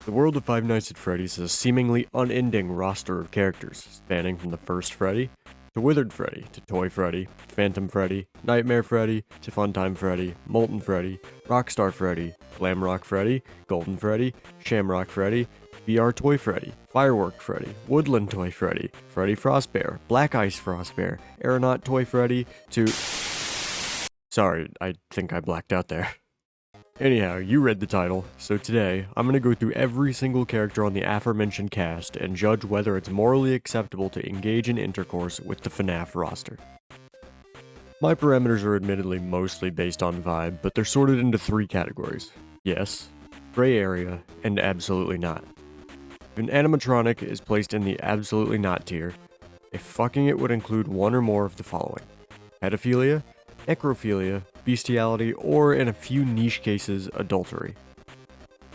The world of Five Nights at Freddy's is a seemingly unending roster of characters, spanning from the first Freddy, to Withered Freddy, to Toy Freddy, Phantom Freddy, Nightmare Freddy, to Funtime Freddy, Molten Freddy, Rockstar Freddy, Glamrock Freddy, Golden Freddy, Shamrock Freddy, VR Toy Freddy, Firework Freddy, Woodland Toy Freddy, Freddy Frostbear, Black Ice Frostbear, Aeronaut Toy Freddy, to... Sorry, I think I blacked out there. Anyhow, you read the title, so today, I'm going to go through every single character on the aforementioned cast and judge whether it's morally acceptable to engage in intercourse with the FNAF roster. My parameters are admittedly mostly based on vibe, but they're sorted into three categories. Yes, gray area, and absolutely not. If an animatronic is placed in the absolutely not tier, if fucking it would include one or more of the following: pedophilia, necrophilia, bestiality, or in a few niche cases, adultery.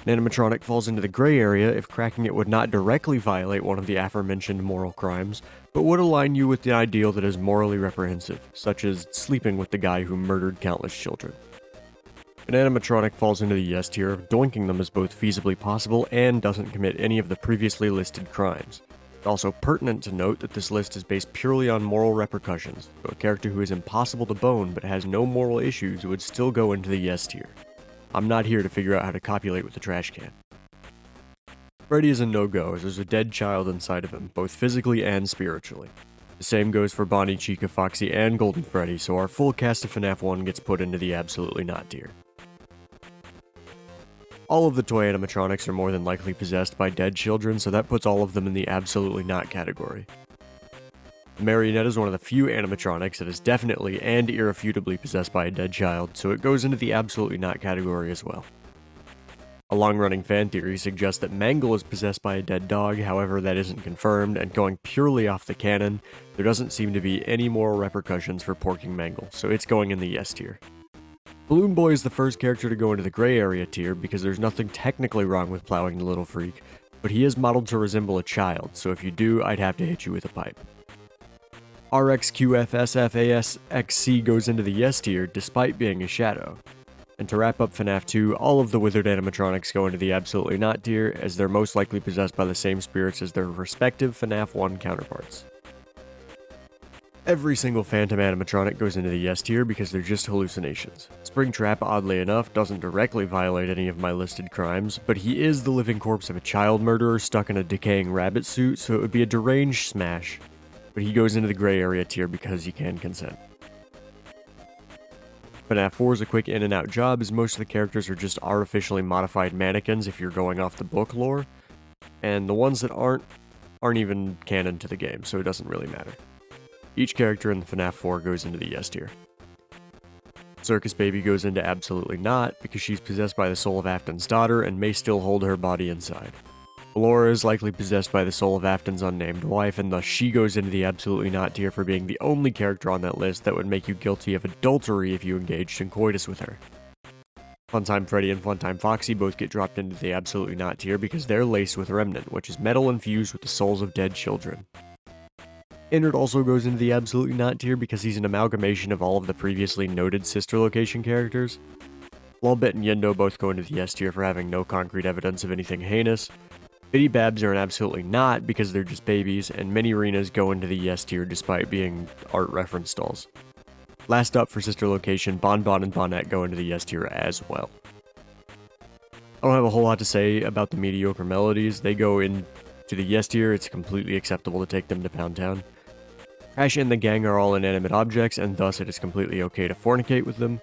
An animatronic falls into the gray area if cracking it would not directly violate one of the aforementioned moral crimes, but would align you with the ideal that is morally reprehensible, such as sleeping with the guy who murdered countless children. An animatronic falls into the yes tier if doinking them is both feasibly possible and doesn't commit any of the previously listed crimes. It's also pertinent to note that this list is based purely on moral repercussions, so a character who is impossible to bone but has no moral issues would still go into the yes tier. I'm not here to figure out how to copulate with the trash can. Freddy is a no-go as there's a dead child inside of him, both physically and spiritually. The same goes for Bonnie, Chica, Foxy, and Golden Freddy, so our full cast of FNAF 1 gets put into the absolutely not tier. All of the toy animatronics are more than likely possessed by dead children, so that puts all of them in the absolutely not category. The marionette is one of the few animatronics that is definitely and irrefutably possessed by a dead child, so it goes into the absolutely not category as well. A long-running fan theory suggests that Mangle is possessed by a dead dog, however that isn't confirmed, and going purely off the canon, there doesn't seem to be any moral repercussions for porking Mangle, so it's going in the yes tier. Balloon Boy is the first character to go into the gray area tier because there's nothing technically wrong with plowing the little freak, but he is modeled to resemble a child, so if you do, I'd have to hit you with a pipe. RXQFSFASXC goes into the yes tier despite being a shadow. And to wrap up FNAF 2, all of the withered animatronics go into the absolutely not tier as they're most likely possessed by the same spirits as their respective FNAF 1 counterparts. Every single Phantom animatronic goes into the yes tier because they're just hallucinations. Springtrap, oddly enough, doesn't directly violate any of my listed crimes, but he is the living corpse of a child murderer stuck in a decaying rabbit suit, so it would be a deranged smash, but he goes into the gray area tier because he can consent. FNAF 4 is a quick in and out job as most of the characters are just artificially modified mannequins if you're going off the book lore, and the ones that aren't even canon to the game, so it doesn't really matter. Each character in the FNAF 4 goes into the yes tier. Circus Baby goes into absolutely not because she's possessed by the soul of Afton's daughter and may still hold her body inside. Laura is likely possessed by the soul of Afton's unnamed wife, and thus she goes into the absolutely not tier for being the only character on that list that would make you guilty of adultery if you engaged in coitus with her. Funtime Freddy and Funtime Foxy both get dropped into the absolutely not tier because they're laced with Remnant, which is metal infused with the souls of dead children. Innard also goes into the absolutely not tier because he's an amalgamation of all of the previously noted sister location characters. Lolbit and Yendo both go into the yes tier for having no concrete evidence of anything heinous. Biddy Babs are an absolutely not because they're just babies, and many arenas go into the yes tier despite being art reference dolls. Last up for sister location, Bon Bon and Bonette go into the yes tier as well. I don't have a whole lot to say about the mediocre melodies. They go into the yes tier. It's completely acceptable to take them to Pound Town. Crash and the gang are all inanimate objects, and thus it is completely okay to fornicate with them.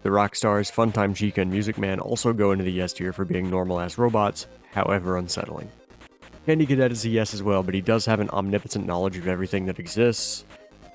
The Rockstars, Funtime Chica, and Music Man also go into the yes tier for being normal-ass robots, however unsettling. Candy Cadet is a yes as well, but he does have an omnipotent knowledge of everything that exists,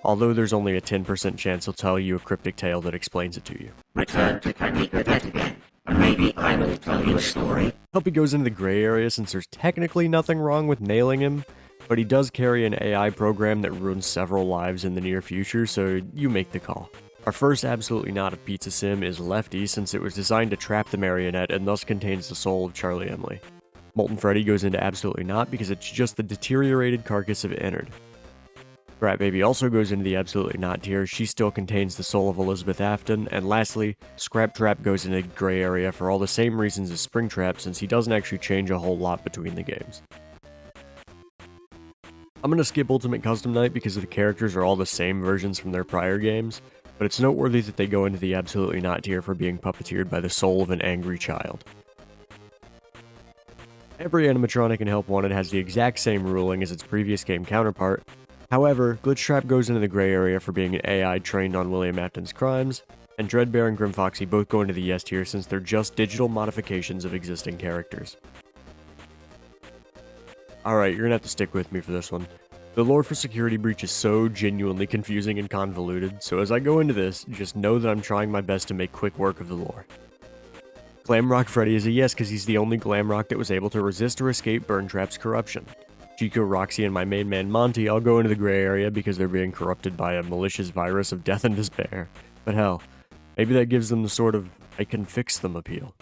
although there's only a 10% chance he'll tell you a cryptic tale that explains it to you. Return to Candy Cadet again, and maybe I will tell you a story. Helpy goes into the gray area since there's technically nothing wrong with nailing him, but he does carry an AI program that ruins several lives in the near future, so you make the call. Our first absolutely not a pizza sim is Lefty, since it was designed to trap the marionette and thus contains the soul of Charlie Emily. Molten Freddy goes into absolutely not because it's just the deteriorated carcass of Innard. Rat Baby also goes into the absolutely not tier. She still contains the soul of Elizabeth Afton. And lastly, Scrap Trap goes into the gray area for all the same reasons as Springtrap, since he doesn't actually change a whole lot between the games. I'm going to skip Ultimate Custom Night because the characters are all the same versions from their prior games, but it's noteworthy that they go into the absolutely not tier for being puppeteered by the soul of an angry child. Every animatronic in Help Wanted has the exact same ruling as its previous game counterpart. However, Glitch Trap goes into the gray area for being an AI trained on William Afton's crimes, and Dreadbear and Grim Foxy both go into the yes tier since they're just digital modifications of existing characters. Alright, you're gonna have to stick with me for this one. The lore for Security Breach is so genuinely confusing and convoluted, so as I go into this, just know that I'm trying my best to make quick work of the lore. Glamrock Freddy is a yes because he's the only Glamrock that was able to resist or escape Burntrap's corruption. Chico, Roxy, and my main man Monty all go into the gray area because they're being corrupted by a malicious virus of death and despair. But hell, maybe that gives them the sort of I can fix them appeal.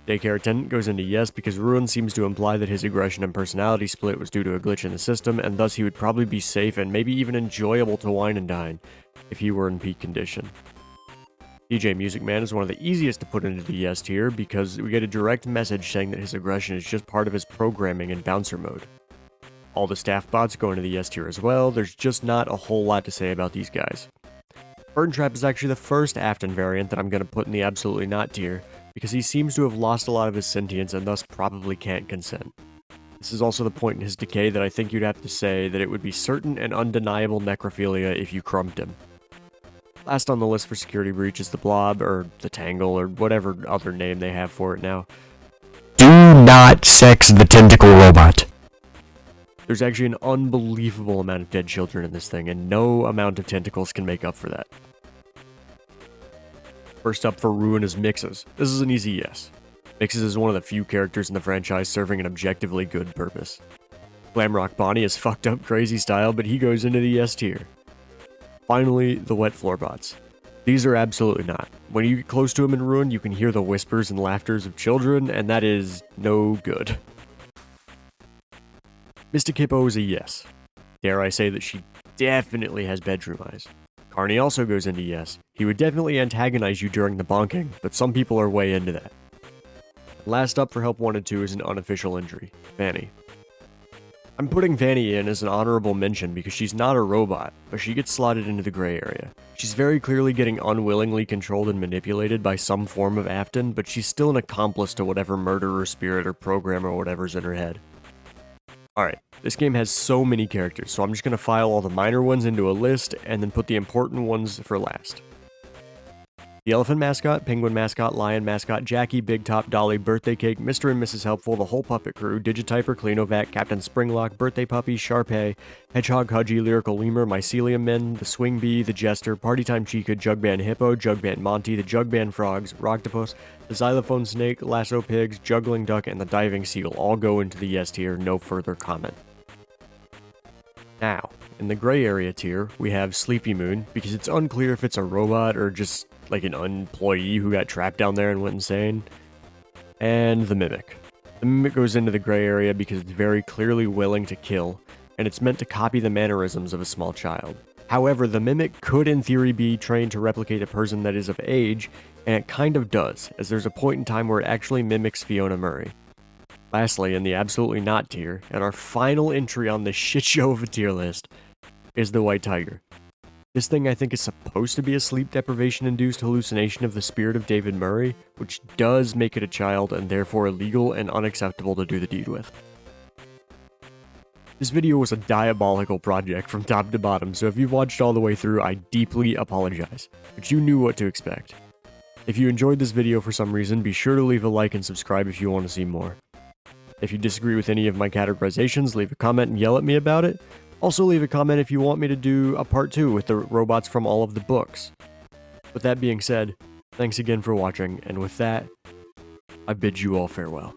Daycare Attendant goes into yes because Ruin seems to imply that his aggression and personality split was due to a glitch in the system, and thus he would probably be safe and maybe even enjoyable to wine and dine if he were in peak condition. DJ Music Man is one of the easiest to put into the yes tier because we get a direct message saying that his aggression is just part of his programming in bouncer mode. All the staff bots go into the yes tier as well. There's just not a whole lot to say about these guys. Burntrap is actually the first Afton variant that I'm going to put in the absolutely not tier because he seems to have lost a lot of his sentience and thus probably can't consent. This is also the point in his decay that I think you'd have to say that it would be certain and undeniable necrophilia if you crumped him. Last on the list for Security Breach is the Blob, or the Tangle, or whatever other name they have for it now. Do not sex the tentacle robot. There's actually an unbelievable amount of dead children in this thing, and no amount of tentacles can make up for that. First up for Ruin is Mixes. This is an easy yes. Mixes is one of the few characters in the franchise serving an objectively good purpose. Glamrock Bonnie is fucked up crazy style, but he goes into the yes tier. Finally, the Wet Floor Bots. These are absolutely not. When you get close to them in Ruin, you can hear the whispers and laughters of children, and that is no good. Mystic Hippo is a yes. Dare I say that she definitely has bedroom eyes. Carney also goes into yes. He would definitely antagonize you during the bonking, but some people are way into that. Last up for Help Wanted 2 is an unofficial injury, Vanny. I'm putting Vanny in as an honorable mention because she's not a robot, but she gets slotted into the gray area. She's very clearly getting unwillingly controlled and manipulated by some form of Afton, but she's still an accomplice to whatever murderer spirit or program or whatever's in her head. Alright, this game has so many characters, so I'm just going to file all the minor ones into a list and then put the important ones for last. The Elephant Mascot, Penguin Mascot, Lion Mascot, Jackie, Big Top, Dolly, Birthday Cake, Mr. and Mrs. Helpful, the whole Puppet Crew, Digitiper, Cleanovac, Captain Springlock, Birthday Puppy, Sharpay, Hedgehog Hudgy, Lyrical Lemur, Mycelium Men, the Swing Bee, the Jester, Partytime Chica, Jugband Hippo, Jugband Monty, the Jugband Frogs, Rocktopus, the Xylophone Snake, Lasso Pigs, Juggling Duck, and the Diving Seal all go into the yes tier, no further comment. Now, in the gray area tier, we have Sleepy Moon, because it's unclear if it's a robot or just like an employee who got trapped down there and went insane. And the Mimic. The Mimic goes into the gray area because it's very clearly willing to kill, and it's meant to copy the mannerisms of a small child. However, the Mimic could in theory be trained to replicate a person that is of age, and it kind of does, as there's a point in time where it actually mimics Fiona Murray. Lastly, in the absolutely not tier, and our final entry on this shit show of a tier list, is the White Tiger. This thing I think is supposed to be a sleep deprivation-induced hallucination of the spirit of David Murray, which does make it a child and therefore illegal and unacceptable to do the deed with. This video was a diabolical project from top to bottom, so if you've watched all the way through, I deeply apologize, but you knew what to expect. If you enjoyed this video for some reason, be sure to leave a like and subscribe if you want to see more. If you disagree with any of my categorizations, leave a comment and yell at me about it. Also leave a comment if you want me to do a part 2 with the robots from all of the books. With that being said, thanks again for watching, and with that, I bid you all farewell.